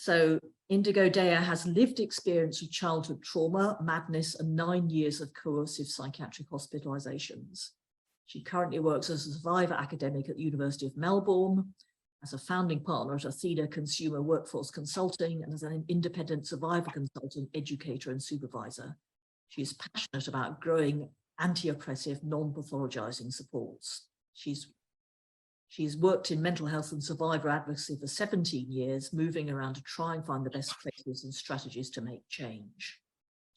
So Indigo Daya has lived experience of childhood trauma, madness, and 9 years of coercive psychiatric hospitalizations. She currently works as a survivor academic at the University of Melbourne, as a founding partner at Athena Consumer Workforce Consulting, and as an independent survivor consultant, educator, and supervisor. She is passionate about growing anti-oppressive, non-pathologizing supports. She's worked in mental health and survivor advocacy for 17 years, moving around to try and find the best places and strategies to make change.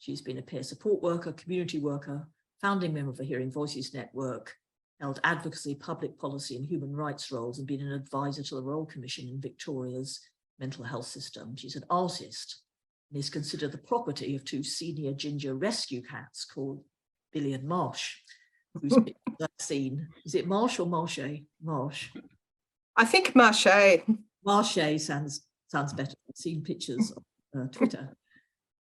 She's been a peer support worker, community worker, founding member of the Hearing Voices Network, held advocacy, public policy and human rights roles, and been an advisor to the Royal Commission in Victoria's mental health system. She's an artist and is considered the property of two senior ginger rescue cats called Billy and Marsh, whose pictures I've seen. Is it Marsh or Marche? Marsh. I think Marche. Marche sounds better. I've seen pictures on Twitter.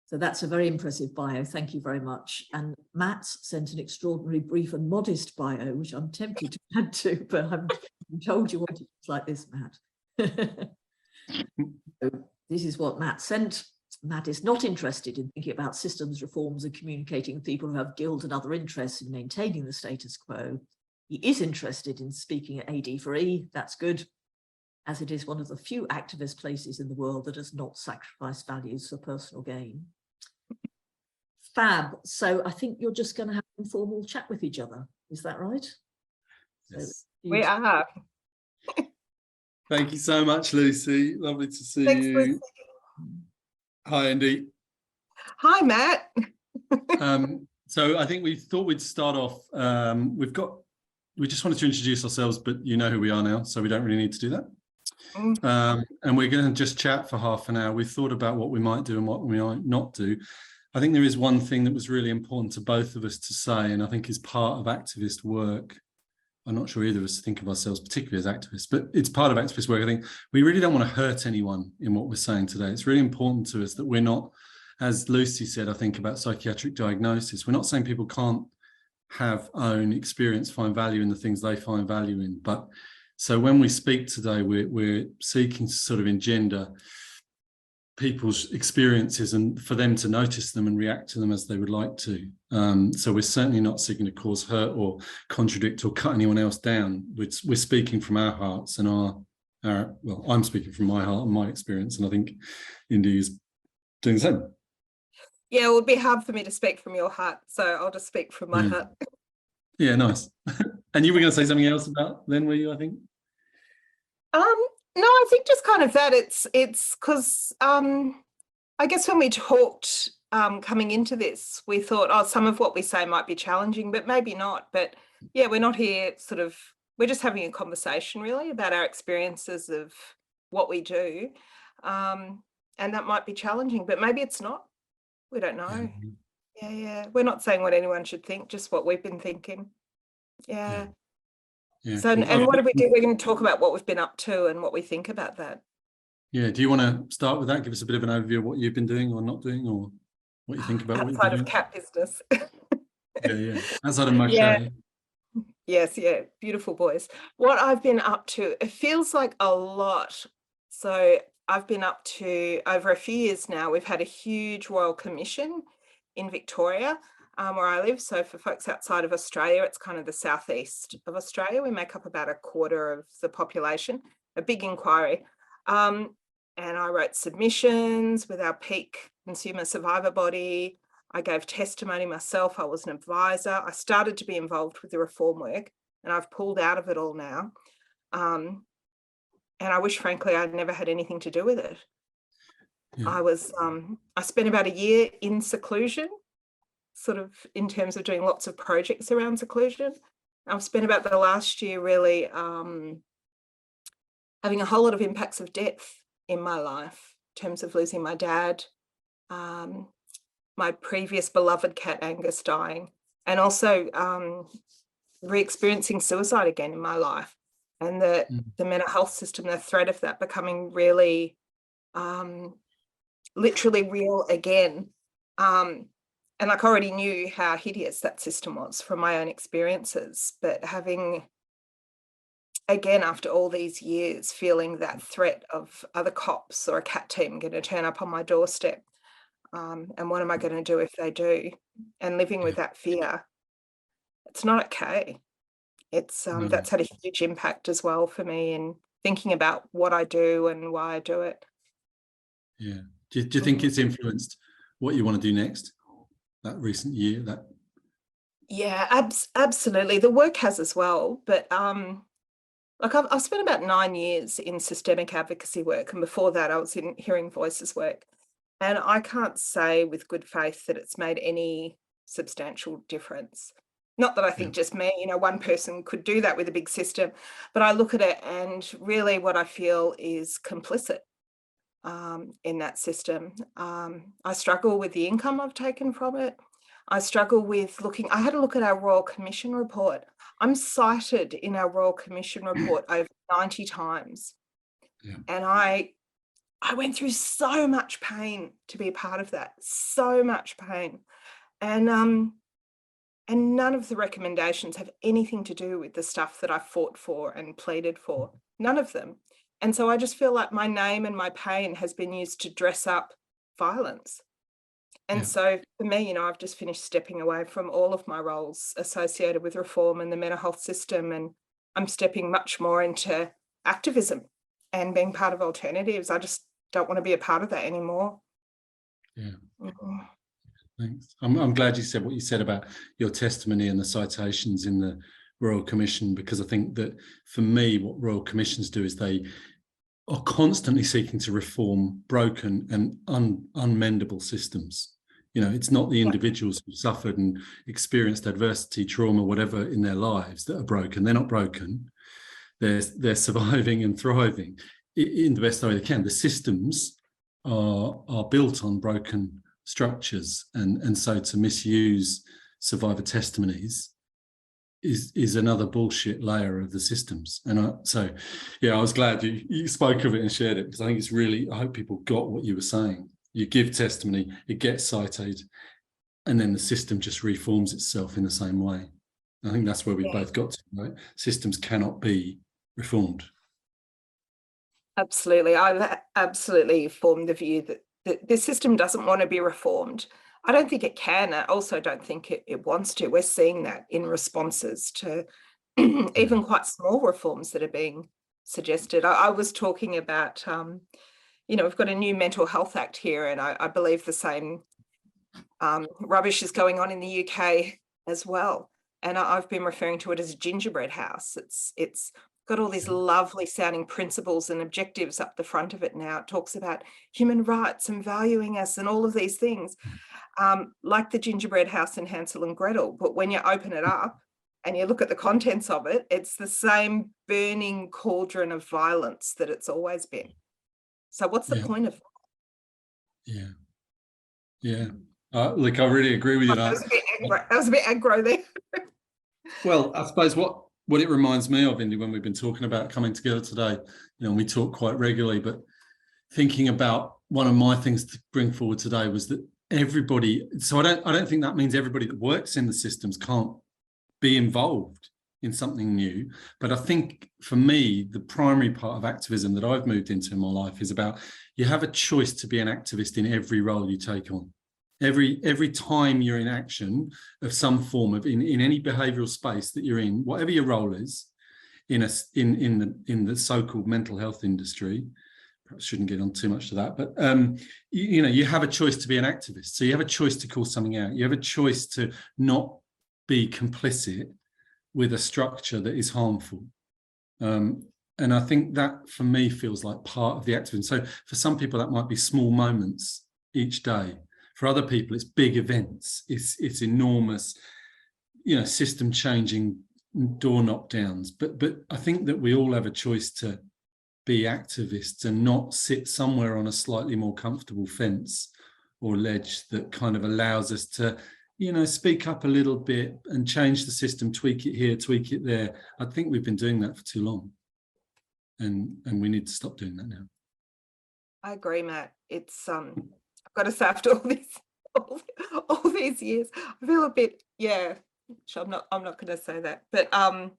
So that's a very impressive bio. Thank you very much. And Matt sent an extraordinary brief and modest bio, which I'm tempted to add to, but I'm told you wanted it like this, Matt. So this is what Matt sent. Matt is not interested in thinking about systems reforms and communicating with people who have guilt and other interests in maintaining the status quo. He is interested in speaking at AD4E, that's good, as it is one of the few activist places in the world that does not sacrifice values for personal gain. Fab. So I think you're just going to have an informal chat with each other. Is that right? Yes, so we are. Thank you so much, Lucy. Lovely to see Thanks, you. Lucy. Hi, Andy. Hi, Matt. So I think we thought we'd start off. We just wanted to introduce ourselves, but you know who we are now, so we don't really need to do that. And we're going to just chat for half an hour. We thought about what we might do and what we might not do. I think there is one thing that was really important to both of us to say, and I think is part of activist work. I'm not sure either of us think of ourselves particularly as activists, but it's part of activist work. I think we really don't want to hurt anyone in what we're saying today. It's really important to us that we're not, as Lucy said, I think about psychiatric diagnosis, we're not saying people can't have own experience, find value in the things they find value in. But so when we speak today, we're seeking to sort of engender people's experiences and for them to notice them and react to them as they would like to. So we're certainly not seeking to cause hurt or contradict or cut anyone else down. We're speaking from our hearts and well, I'm speaking from my heart and my experience, and I think Indy is doing the same. Yeah, it would be hard for me to speak from your heart, so I'll just speak from my heart. Yeah, nice. And you were going to say something else about then, were you, I think? No, I think just kind of that. It's because I guess when we talked coming into this, we thought, oh, some of what we say might be challenging, but maybe not. But yeah, we're not here we're just having a conversation really about our experiences of what we do. And that might be challenging, but maybe it's not. We don't know. Yeah. We're not saying what anyone should think, just what we've been thinking. Yeah. So, and what do we do? We're going to talk about what we've been up to and what we think about that. Yeah. Do you want to start with that? Give us a bit of an overview of what you've been doing or not doing, or what you think about outside of cat business. Yeah. Outside of Moshe. Yeah. Yes. Yeah. Beautiful boys. What I've been up to, it feels like a lot. So I've been up to over a few years now. We've had a huge Royal Commission in Victoria, where I live. So for folks outside of Australia, it's kind of the southeast of Australia. We make up about a quarter of the population, a big inquiry. And I wrote submissions with our peak consumer survivor body. I gave testimony myself. I was an advisor. I started to be involved with the reform work, and I've pulled out of it all now. And I wish, frankly, I'd never had anything to do with it. Yeah. I spent about a year in seclusion, sort of in terms of doing lots of projects around seclusion. I've spent about the last year really having a whole lot of impacts of death in my life, in terms of losing my dad, my previous beloved cat Angus dying, and also re-experiencing suicide again in my life, and the mental health system, the threat of that becoming really literally real again. And like I already knew how hideous that system was from my own experiences, but having again, after all these years, feeling that threat of other cops or a CAT team going to turn up on my doorstep. And what am I going to do if they do? And living with that fear, it's not okay. It's that's had a huge impact as well for me in thinking about what I do and why I do it. Yeah. Do you think it's influenced what you want to do next? That recent year, that. Yeah, absolutely. The work has as well, but like I've spent about 9 years in systemic advocacy work, and before that I was in hearing voices work. And I can't say with good faith that it's made any substantial difference. Not that I think just me, one person could do that with a big system, but I look at it and really what I feel is complicit in that system. I struggle with the income I've taken from it. I struggle with I had a look at our Royal Commission report. I'm cited in our Royal Commission report over 90 times. Yeah. And I went through so much pain to be a part of that, so much pain. And none of the recommendations have anything to do with the stuff that I fought for and pleaded for, none of them. And so I just feel like my name and my pain has been used to dress up violence. And so for me, I've just finished stepping away from all of my roles associated with reform and the mental health system. And I'm stepping much more into activism and being part of alternatives. I just don't want to be a part of that anymore. Yeah. Thanks. I'm glad you said what you said about your testimony and the citations in the Royal Commission, because I think that for me, what Royal Commissions do is they are constantly seeking to reform broken and unmendable systems. It's not the individuals who suffered and experienced adversity, trauma, whatever in their lives that are broken. They're not broken. They're surviving and thriving in the best way they can. The systems are built on broken structures, and so to misuse survivor testimonies is another bullshit layer of the systems. And I was glad you spoke of it and shared it, because I think it's really, I hope people got what you were saying. You give testimony, it gets cited, and then the system just reforms itself in the same way. I think that's where we both got to, right? Systems cannot be reformed. Absolutely. I've absolutely formed the view that the system doesn't want to be reformed. I don't think it can. I also don't think it wants to. We're seeing that in responses to even quite small reforms that are being suggested. I was talking about, we've got a new mental health act here, and I believe the same rubbish is going on in the UK as well. And I've been referring to it as a gingerbread house. It's got all these lovely sounding principles and objectives up the front of it now. It talks about human rights and valuing us and all of these things, like the gingerbread house in Hansel and Gretel. But when you open it up and you look at the contents of it, it's the same burning cauldron of violence that it's always been. So what's the point of that? Yeah. Look, I really agree with you. That was a bit aggro there. Well, I suppose what it reminds me of, Indy, when we've been talking about coming together today, we talk quite regularly, but thinking about one of my things to bring forward today was that everybody, so I don't think that means everybody that works in the systems can't be involved in something new. But I think for me, the primary part of activism that I've moved into in my life is about, you have a choice to be an activist in every role you take on. Every time you're in action of some form of in any behavioural space that you're in, whatever your role is in the so-called mental health industry, perhaps shouldn't get on too much to that, but you have a choice to be an activist. So you have a choice to call something out. You have a choice to not be complicit with a structure that is harmful. And I think that for me feels like part of the activism. So for some people that might be small moments each day. For other people, it's big events. It's enormous, system changing door knockdowns. But I think that we all have a choice to be activists and not sit somewhere on a slightly more comfortable fence or ledge that kind of allows us to, speak up a little bit and change the system, tweak it here, tweak it there. I think we've been doing that for too long, and we need to stop doing that now. I agree, Matt. It's I've got to say, after all these years, I feel a bit, I'm not going to say that, but I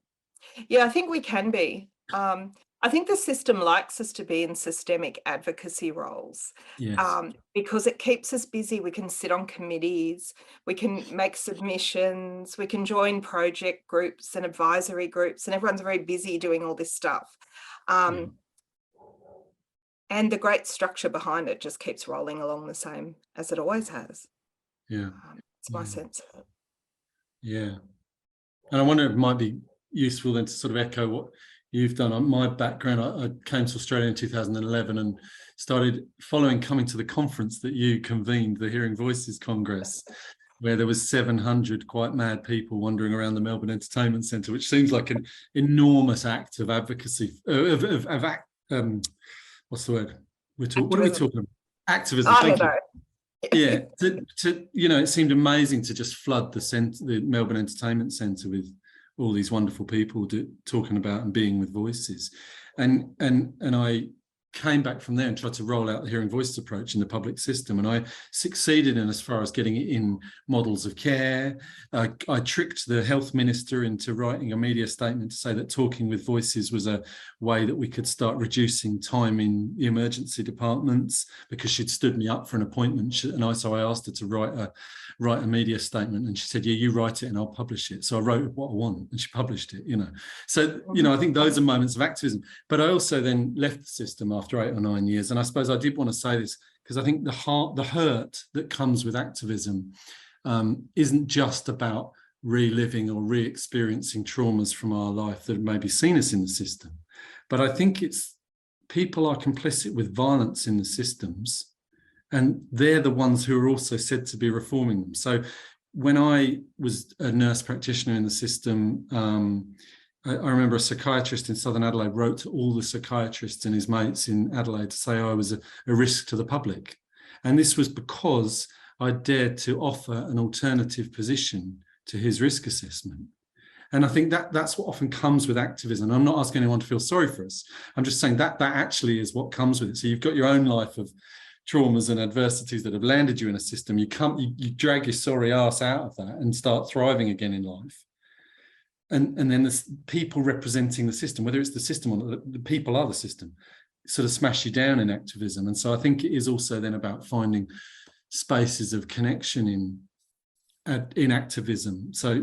think we can be. I think the system likes us to be in systemic advocacy roles, Yes. because it keeps us busy. We can sit on committees, we can make submissions, we can join project groups and advisory groups, and everyone's very busy doing all this stuff. And the great structure behind it just keeps rolling along the same as it always has. Yeah. It's my sense of it. Yeah. And I wonder if it might be useful then to sort of echo what you've done. On my background, I came to Australia in 2011 and started coming to the conference that you convened, the Hearing Voices Congress, where there was 700 quite mad people wandering around the Melbourne Entertainment Centre, which seems like an enormous act of advocacy, what's the word? What are we talking about? Activism. I don't know. Yeah, it seemed amazing to just flood the Melbourne Entertainment Centre with all these wonderful people talking about and being with voices, and I came back from there and tried to roll out the hearing voices approach in the public system, and I succeeded in as far as getting it in models of care. I tricked the health minister into writing a media statement to say that talking with voices was a way that we could start reducing time in the emergency departments, because she'd stood me up for an appointment, so I asked her to write a media statement, and she said, yeah, you write it and I'll publish it. So I wrote what I want and she published it, So, I think those are moments of activism. But I also then left the system after 8 or 9 years. And I suppose I did want to say this because I think the hurt that comes with activism isn't just about reliving or re-experiencing traumas from our life that maybe seen us in the system. But I think people are complicit with violence in the systems, and they're the ones who are also said to be reforming them. So when I was a nurse practitioner in the system, I remember a psychiatrist in Southern Adelaide wrote to all the psychiatrists and his mates in Adelaide to say I was a risk to the public. And this was because I dared to offer an alternative position to his risk assessment. And I think that's what often comes with activism. I'm not asking anyone to feel sorry for us. I'm just saying that actually is what comes with it. So you've got your own life of traumas and adversities that have landed you in a system. You drag your sorry ass out of that and start thriving again in life. And then there's people representing the system, whether it's the system or not, the people are the system, sort of smash you down in activism. And so I think it is also then about finding spaces of connection in activism. So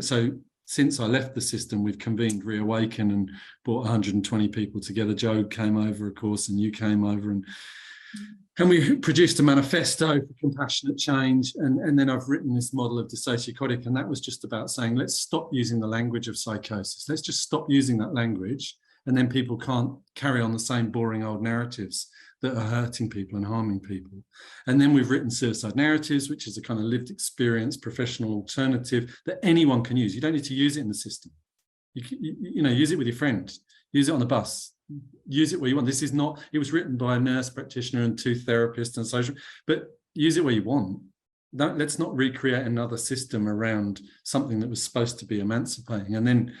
since I left the system, we've convened Reawaken and brought 120 people together. Joe came over, of course, and you came over, and we produced a manifesto for compassionate change. And then I've written this model of dissociotic, and that was just about saying, let's stop using the language of psychosis. Let's just stop using that language, and then people can't carry on the same boring old narratives that are hurting people and harming people. And then we've written suicide narratives, which is a kind of lived experience, professional alternative that anyone can use. You don't need to use it in the system. Use it with your friend, use it on the bus, use it where you want. This is not, it was written by a nurse practitioner and 2 therapists and social, but use it where you want. Let's not recreate another system around something that was supposed to be emancipating. And then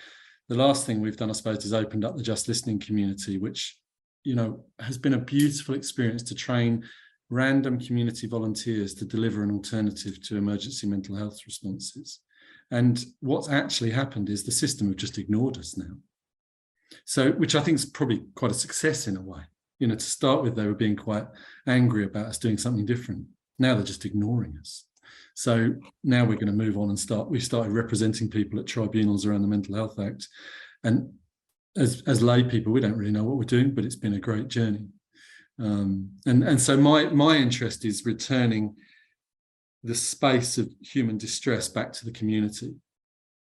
the last thing we've done, I suppose, is opened up the Just Listening community, which, has been a beautiful experience to train random community volunteers to deliver an alternative to emergency mental health responses. And what's actually happened is the system have just ignored us now. So, which I think is probably quite a success in a way. To start with, they were being quite angry about us doing something different. Now they're just ignoring us. So now we're going to move on and we've started representing people at tribunals around the Mental Health Act. And as lay people, we don't really know what we're doing, but it's been a great journey. And so my interest is returning the space of human distress back to the community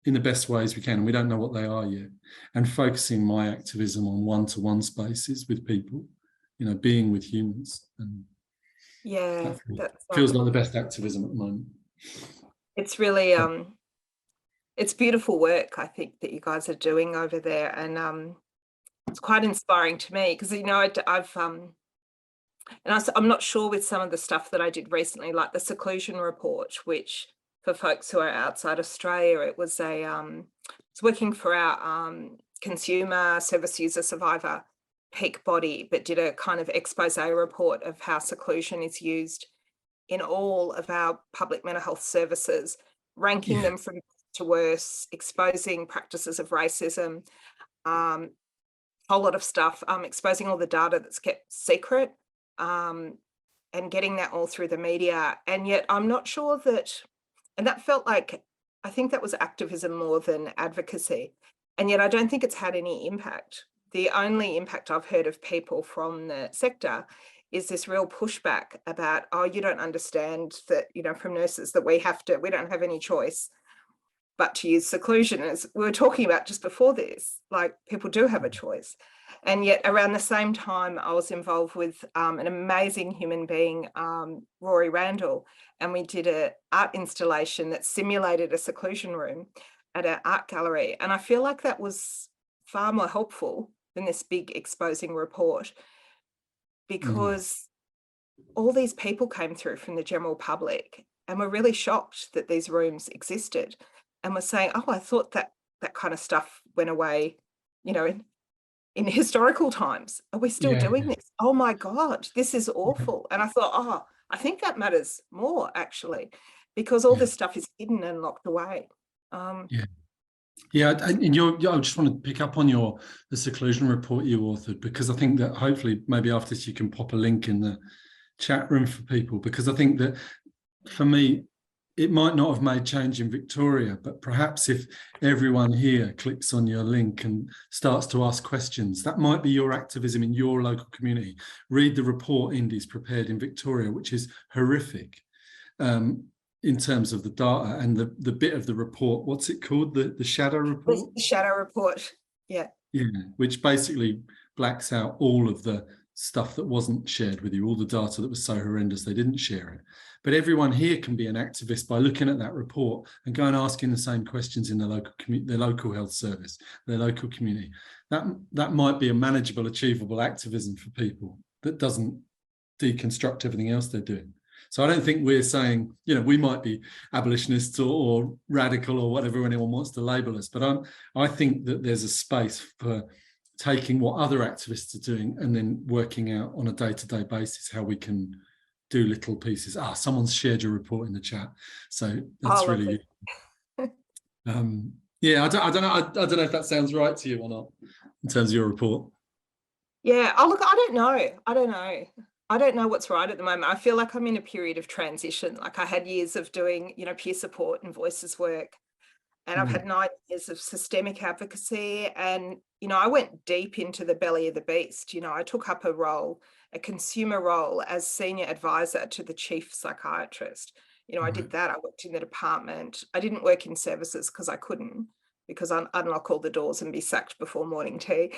in the best ways we can, and we don't know what they are yet, and focusing my activism on one-to-one spaces with people, being with humans. And yeah, that feels like the best activism at the moment. It's really it's beautiful work, I think, that you guys are doing over there, and it's quite inspiring to me because I'm not sure with some of the stuff that I did recently, like the seclusion report, which for folks who are outside Australia, it was it's working for our consumer service user survivor peak body, but did a kind of expose report of how seclusion is used in all of our public mental health services, ranking them from to worse, exposing practices of racism, whole lot of stuff, exposing all the data that's kept secret, and getting that all through the media. And yet I'm not sure that, and that felt like, I think that was activism more than advocacy. And yet I don't think it's had any impact. The only impact I've heard of people from the sector is this real pushback about, oh, you don't understand that, you know, from nurses, that we don't have any choice but to use seclusion. As we were talking about just before this, like, people do have a choice. And yet around the same time, I was involved with an amazing human being, Rory Randall, and we did an art installation that simulated a seclusion room at an art gallery. And I feel like that was far more helpful than this big exposing report, because all these people came through from the general public and were really shocked that these rooms existed, and were saying, oh, I thought that kind of stuff went away, you know, in historical times. Are we still doing this? Oh my God, this is awful. And I thought, oh, I think that matters more, actually, because all this stuff is hidden and locked away. Yeah, and I just want to pick up on the seclusion report you authored, because I think that hopefully maybe after this you can pop a link in the chat room for people, because I think that for me, it might not have made change in Victoria, but perhaps if everyone here clicks on your link and starts to ask questions, that might be your activism in your local community. Read the report Indy's prepared in Victoria, which is horrific in terms of the data and the bit of the report. What's it called? The shadow report? The shadow report, yeah. Yeah, which basically blacks out all of the stuff that wasn't shared with you, all the data that was so horrendous they didn't share it. But everyone here can be an activist by looking at that report and go and asking the same questions in the local community, their local health service, their local community. That might be a manageable, achievable activism for people that doesn't deconstruct everything else they're doing. So I don't think we're saying, you know, we might be abolitionists or radical or whatever anyone wants to label us, but I think that there's a space for taking what other activists are doing and then working out on a day-to-day basis how we can do little pieces. Someone's shared your report in the chat, so that's really yeah. I don't know if that sounds right to you or not in terms of your report. Yeah. Oh, look, I don't know what's right at the moment. I feel like I'm in a period of transition. Like, I had years of doing, you know, peer support and voices work, and I've had 9 years of systemic advocacy. And, you know, I went deep into the belly of the beast. You know, I took up a consumer role as senior advisor to the chief psychiatrist. You know, I did that. I worked in the department. I didn't work in services because I couldn't, because I'd unlock all the doors and be sacked before morning tea.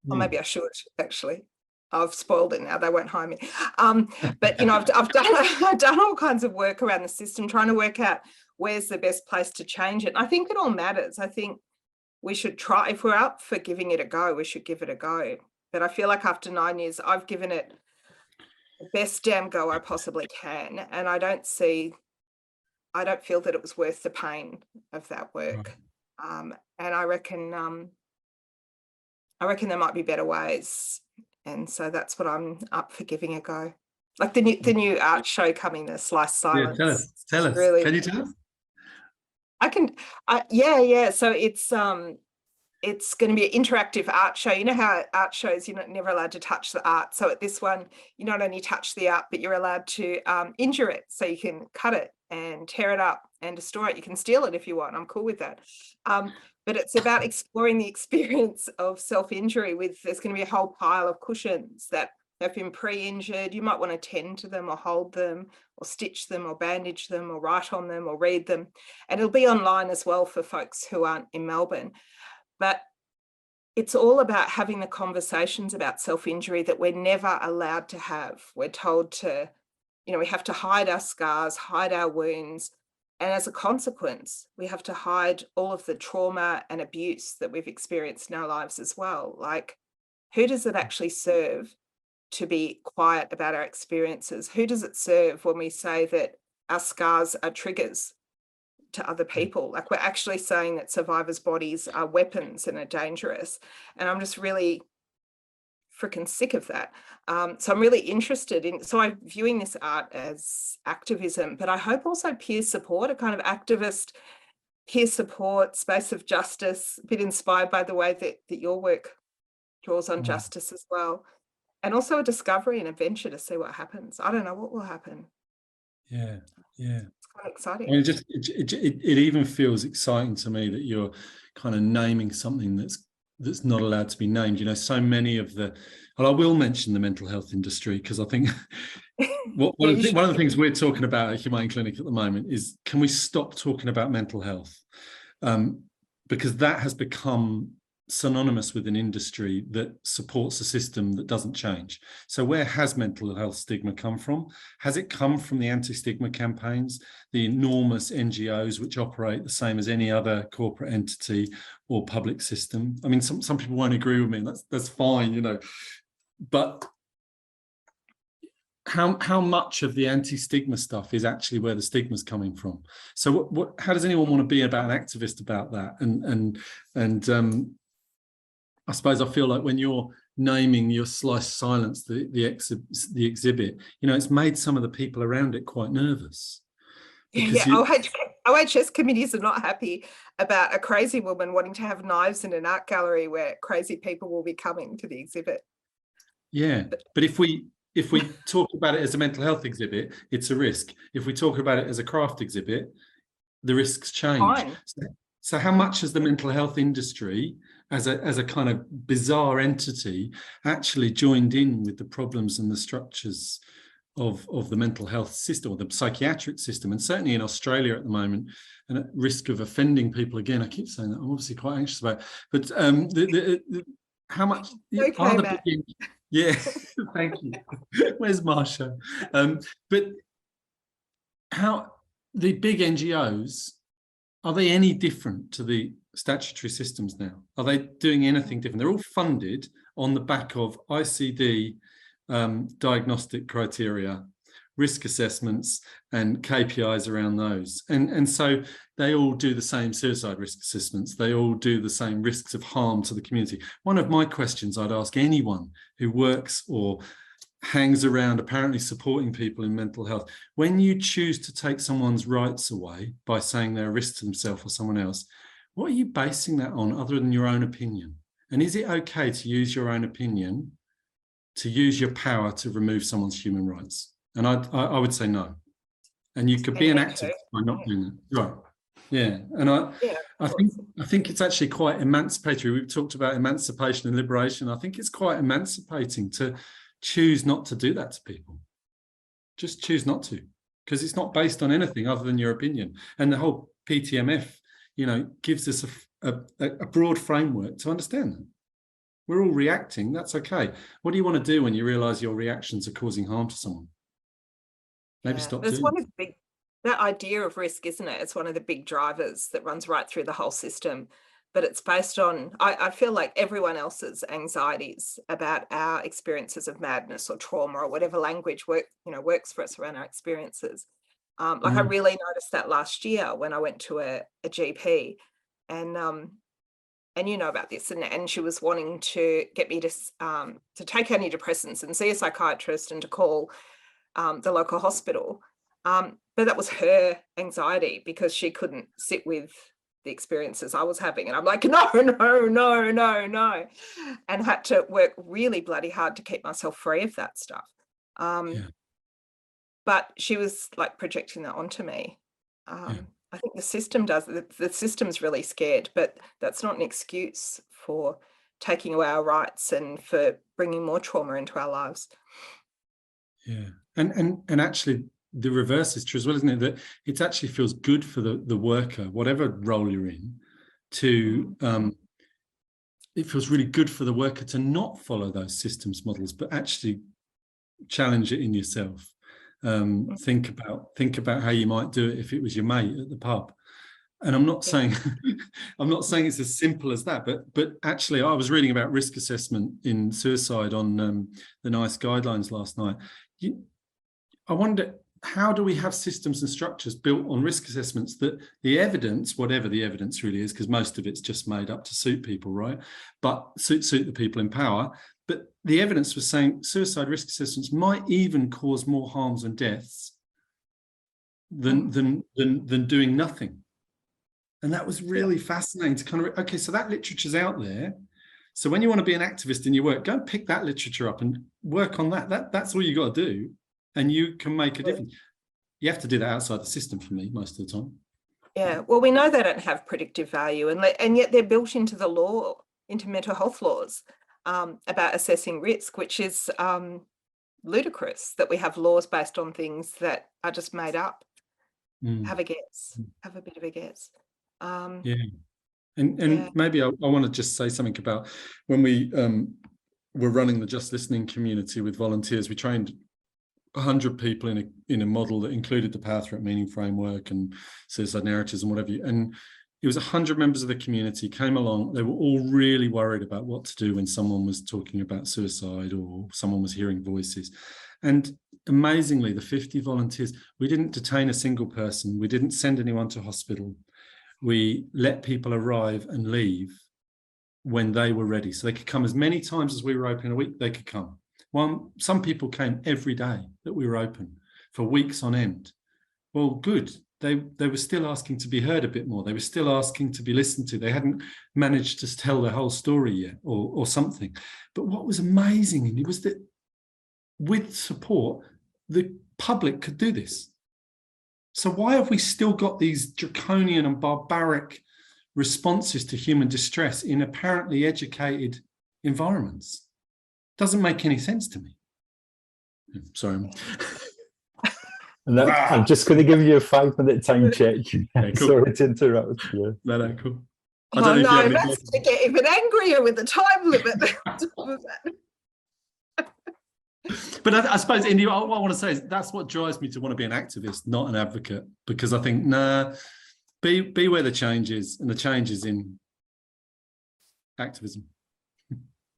Or maybe I should, actually. I've spoiled it now, they won't hire me. But, you know, I've done all kinds of work around the system, trying to work out where's the best place to change it. And I think it all matters. I think we should try, if we're up for giving it a go, we should give it a go. But I feel like after 9 years, I've given it the best damn go I possibly can. And I don't feel that it was worth the pain of that work. And I reckon there might be better ways. And so that's what I'm up for giving a go. Like the new art show coming, the Slice Silence. Yeah, tell us. Really, can you tell us? I can. Yeah. So it's going to be an interactive art show. You know how at art shows you're never allowed to touch the art. So at this one, you not only touch the art, but you're allowed to injure it. So you can cut it and tear it up and destroy it. You can steal it if you want. I'm cool with that. But it's about exploring the experience of self-injury. There's going to be a whole pile of cushions that have been pre-injured. You might want to tend to them or hold them or stitch them or bandage them or write on them or read them. And it'll be online as well for folks who aren't in Melbourne. But it's all about having the conversations about self-injury that we're never allowed to have. We're told to, you know, we have to hide our scars, hide our wounds. And as a consequence, we have to hide all of the trauma and abuse that we've experienced in our lives as well. Like, who does it actually serve to be quiet about our experiences? Who does it serve when we say that our scars are triggers to other people? Like, we're actually saying that survivors' bodies are weapons and are dangerous. And I'm just really freaking sick of that. So I'm really interested in, so I'm viewing this art as activism, but I hope also peer support, a kind of activist peer support, space of justice, a bit inspired by the way that your work draws on justice as well. And also a discovery and adventure to see what happens. I don't know what will happen. Yeah. It's quite exciting. I mean, it even feels exciting to me that you're kind of naming something that's not allowed to be named. You know, so many of the, and I will mention the mental health industry, because I think one of the things we're talking about at Humane Clinic at the moment is, can we stop talking about mental health? Because that has become synonymous with an industry that supports a system that doesn't change. So where has mental health stigma come from? Has it come from the anti-stigma campaigns, the enormous NGOs which operate the same as any other corporate entity or public system? I mean, some people won't agree with me, and that's fine, you know, but how much of the anti-stigma stuff is actually where the stigma's coming from? So how does anyone want to be about an activist about that? And I suppose I feel like when you're naming your sliced silence, the exhibit, you know, it's made some of the people around it quite nervous. Yeah, OHS committees are not happy about a crazy woman wanting to have knives in an art gallery where crazy people will be coming to the exhibit. Yeah, but if we talk about it as a mental health exhibit, it's a risk. If we talk about it as a craft exhibit, the risks change. So how much has the mental health industry, as a kind of bizarre entity, actually joined in with the problems and the structures of the mental health system, or the psychiatric system? And certainly in Australia at the moment, and at risk of offending people again, I keep saying that, I'm obviously quite anxious about it, but how much are the Matt. big, yeah, thank you. Where's Marsha? But how the big NGOs, are they any different to the statutory systems now? Are they doing anything different? They're all funded on the back of ICD diagnostic criteria, risk assessments, and KPIs around those. And so they all do the same suicide risk assessments. They all do the same risks of harm to the community. One of my questions I'd ask anyone who works or hangs around apparently supporting people in mental health, when you choose to take someone's rights away by saying they're a risk to themselves or someone else, what are you basing that on other than your own opinion? And is it okay to use your own opinion, to use your power to remove someone's human rights? And I would say no. And you could be an activist by not doing that. Right. Yeah. And I think it's actually quite emancipatory. We've talked about emancipation and liberation. I think it's quite emancipating to choose not to do that to people. Just choose not to, because it's not based on anything other than your opinion. And the whole PTMF, you know, gives us a broad framework to understand that. We're all reacting. That's okay. What do you want to do when you realize your reactions are causing harm to someone? Maybe stop doing it. That idea of risk, isn't it? It's one of the big drivers that runs right through the whole system. But it's based on, I feel like everyone else's anxieties about our experiences of madness or trauma or whatever language works for us around our experiences. I really noticed that last year when I went to a GP, and you know about this, and she was wanting to get me to take antidepressants and see a psychiatrist and to call the local hospital. But that was her anxiety because she couldn't sit with the experiences I was having. And I'm like, no, and had to work really bloody hard to keep myself free of that stuff. But she was like projecting that onto me. I think the system does. The system's really scared, but that's not an excuse for taking away our rights and for bringing more trauma into our lives. Yeah, and actually the reverse is true as well, isn't it? That it actually feels good for the worker, whatever role you're in, to it feels really good for the worker to not follow those systems models, but actually challenge it in yourself. Think about how you might do it if it was your mate at the pub. And I'm not saying it's as simple as that, but actually I was reading about risk assessment in suicide on the NICE guidelines last night. I wonder, how do we have systems and structures built on risk assessments that the evidence, whatever the evidence really is, because most of it's just made up to suit people, right? But suit the people in power. But the evidence was saying suicide risk assessments might even cause more harms and deaths than doing nothing. And that was really fascinating to kind of, okay, so that literature's out there. So when you want to be an activist in your work, go and pick that literature up and work on that. That's all you got to do, and you can make a difference. You have to do that outside the system for me most of the time. Yeah, well, we know they don't have predictive value, and yet they're built into the law, into mental health laws, about assessing risk, which is ludicrous that we have laws based on things that are just made up. Have a guess. Have a bit of a guess. Yeah. And maybe I want to just say something about when we were running the Just Listening community with volunteers. We trained 100 people in a model that included the Power Threat Meaning Framework and suicide narratives and whatever. And it was 100 members of the community came along. They were all really worried about what to do when someone was talking about suicide or someone was hearing voices. And amazingly, the 50 volunteers, we didn't detain a single person. We didn't send anyone to hospital. We let people arrive and leave when they were ready. So they could come as many times as we were open a week, they could come. Some people came every day that we were open for weeks on end. Well, good. They were still asking to be heard a bit more. They were still asking to be listened to. They hadn't managed to tell their whole story yet or something. But what was amazing was that with support, the public could do this. So why have we still got these draconian and barbaric responses to human distress in apparently educated environments? Doesn't make any sense to me. Sorry. And I'm just going to give you a 5-minute time check. Okay, cool. Sorry to interrupt you. No, cool. Oh no, that's to get even angrier with the time limit. But I suppose, Indy, what I want to say is that's what drives me to want to be an activist, not an advocate, because I think, be where the change is, and the change is in activism.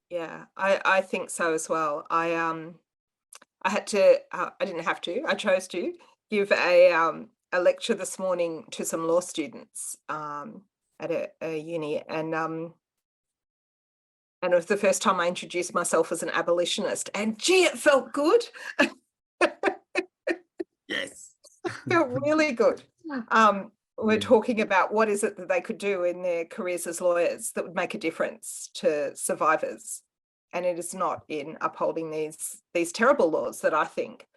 Yeah, I think so as well. I chose to give a lecture this morning to some law students at a uni, and it was the first time I introduced myself as an abolitionist, and gee, it felt good. Yes. It felt really good. We're talking about what is it that they could do in their careers as lawyers that would make a difference to survivors. And it is not in upholding these terrible laws that I think,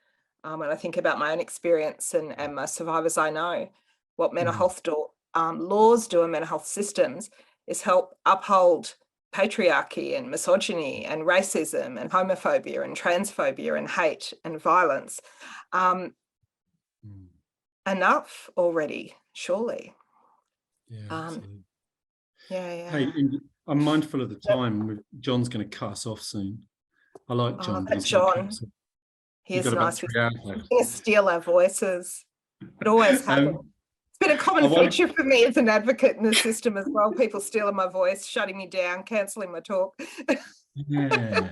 when I think about my own experience and most survivors I know, what mental health laws do and mental health systems is help uphold patriarchy and misogyny and racism and homophobia and transphobia and hate and violence. Enough already, surely. Yeah. Yeah. Hey, I'm mindful of the time. John's going to cut us off soon. I like John. But John, he's nice. He's going to steal our voices. It always happens. It's been a common feature for me as an advocate in the system as well. People stealing my voice, shutting me down, cancelling my talk. Yeah.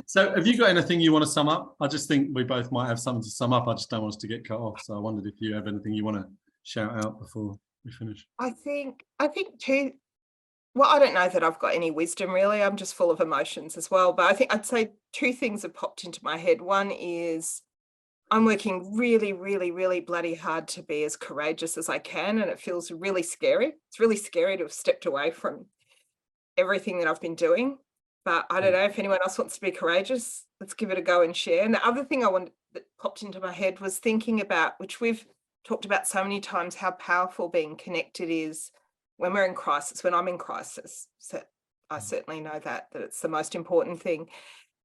So have you got anything you want to sum up? I just think we both might have something to sum up. I just don't want us to get cut off. So I wondered if you have anything you want to shout out before we finish. I think too, well, I don't know that I've got any wisdom really. I'm just full of emotions as well. But I think I'd say two things have popped into my head. One is I'm working really, really, really bloody hard to be as courageous as I can. And it feels really scary. It's really scary to have stepped away from everything that I've been doing. But I don't know if anyone else wants to be courageous. Let's give it a go and share. And the other thing that popped into my head was thinking about, which we've talked about so many times, how powerful being connected is when we're in crisis, when I'm in crisis. So I certainly know that it's the most important thing.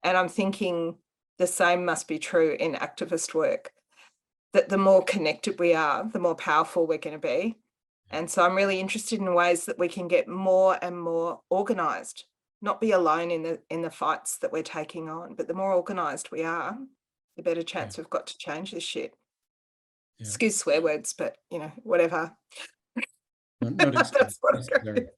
And I'm thinking the same must be true in activist work, that the more connected we are, the more powerful we're going to be. And so I'm really interested in ways that we can get more and more organised, not be alone in the fights that we're taking on, but the more organised we are, the better chance we've got to change this shit. Yeah. Excuse swear words, but whatever. That's what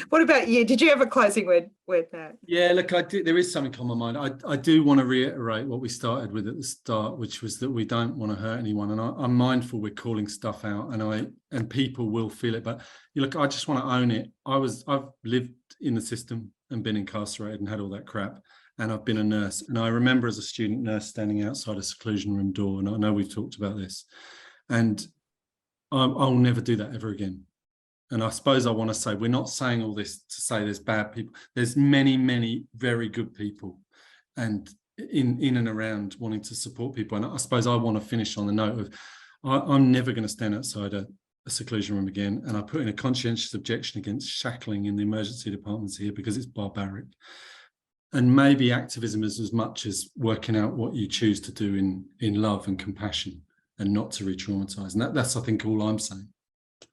What about you? Did you have a closing word, Matt? Yeah, look, there is something on my mind. I do want to reiterate what we started with at the start, which was that we don't want to hurt anyone. And I'm mindful we're calling stuff out, and people will feel it. But look, I just want to own it. I've lived in the system and been incarcerated and had all that crap. And I've been a nurse. And I remember as a student nurse standing outside a seclusion room door. And I know we've talked about this. And I'll never do that ever again. And I suppose I want to say, we're not saying all this to say there's bad people. There's many, many very good people and in and around wanting to support people. And I suppose I want to finish on the note of, I'm never going to stand outside a seclusion room again. And I put in a conscientious objection against shackling in the emergency departments here because it's barbaric. And maybe activism is as much as working out what you choose to do in love and compassion and not to re-traumatize. And that's, I think, all I'm saying.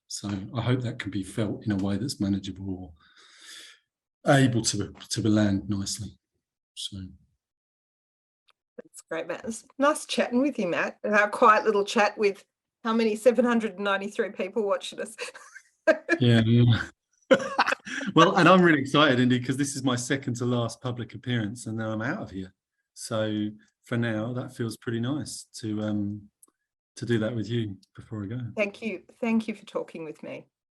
So I hope that can be felt in a way that's manageable or able to land nicely. So that's great, Matt. It's nice chatting with you, Matt. Our quiet little chat with how many 793 people watching us. yeah. Well, and I'm really excited, Indy, because this is my second to last public appearance, and now I'm out of here. So for now, that feels pretty nice to do that with you before I go. Thank you. Thank you for talking with me.